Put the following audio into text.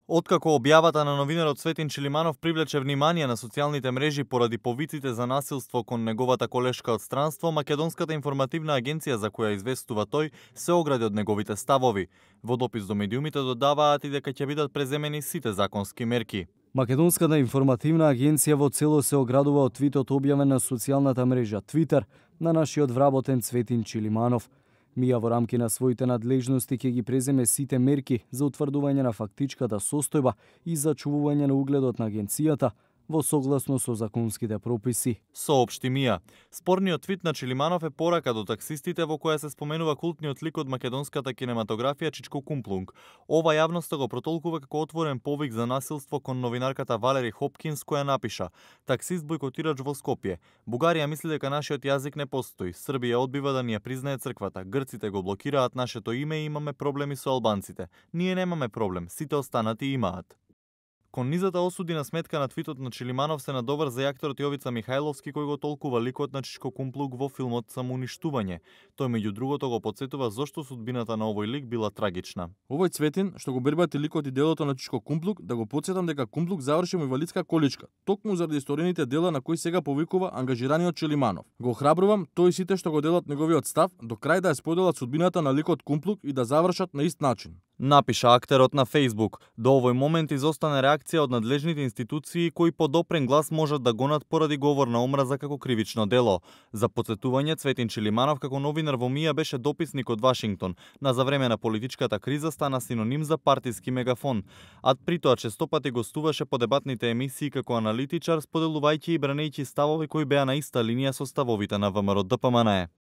Откако објавата на новинарот Цветин Чилиманов привлече внимание на социјалните мрежи поради повиците за насилство кон неговата колешка од странство, Македонската информативна агенција за која известува тој се огради од неговите ставови. Во допис до медиумите додаваат и дека ќе бидат преземени сите законски мерки. Македонската информативна агенција во цело се оградува од твитот објавен на социјалната мрежа Твитер на нашиот вработен Цветин Чилиманов. МИА во рамки на своите надлежности ќе ги преземе сите мерки за утврдување на фактичката состојба и зачувување на угледот на агенцијата во согласно со законските прописи. Соопшти МИА. Спорниот твит на Чилиманов е порака до таксистите во која се споменува култниот лик од македонската кинематографија Чичко Кумплунг. Ова јавноста го протолкува како отворен повик за насилство кон новинарката Валери Хопкинс, која напиша: "Таксист бојкотирач во Скопје. Бугарија мисли дека нашиот јазик не постои. Србија одбива да ни ја признае црквата. Грците го блокираат нашето име и имаме проблеми со албанците. Ние немаме проблем, сите останати имаат." Кон низата осуди на сметка на твитот на Чилиманов се надоврза и акторот Јовица Михајловски, кој го толкува ликот на Чичко Кумплуг во филмот Самоуништување. Тој меѓу другото го потсетува зошто судбината на овој лик била трагична. Овој Цветин што го бербати ликот и делото на Чичко Кумплуг, да го потсетам дека Кумплуг заврши во инвалидска количка, токму заради историните дела на кои сега повикува ангажираниот Чилиманов. Го охрабрувам тој и сите што го делат неговиот став до крај да ја споделат судбината на ликот Кумплуг и да завршат на ист начин. Напиша актерот на Facebook. До овој момент изостана реакција од надлежните институции кои подопрен глас можат да гонат поради говор на омраза како кривично дело. За потсетување, Цветин Чилиманов како новинар во МИА беше дописник од Вашингтон, на за време на политичката криза стана синоним за партиски мегафон, а при тоа честопати гостуваше по дебатните емисии како аналитичар, споделувајќи и бранејќи ставови кои беа на иста линија со ставовите на ВМРО ДПМНЕ.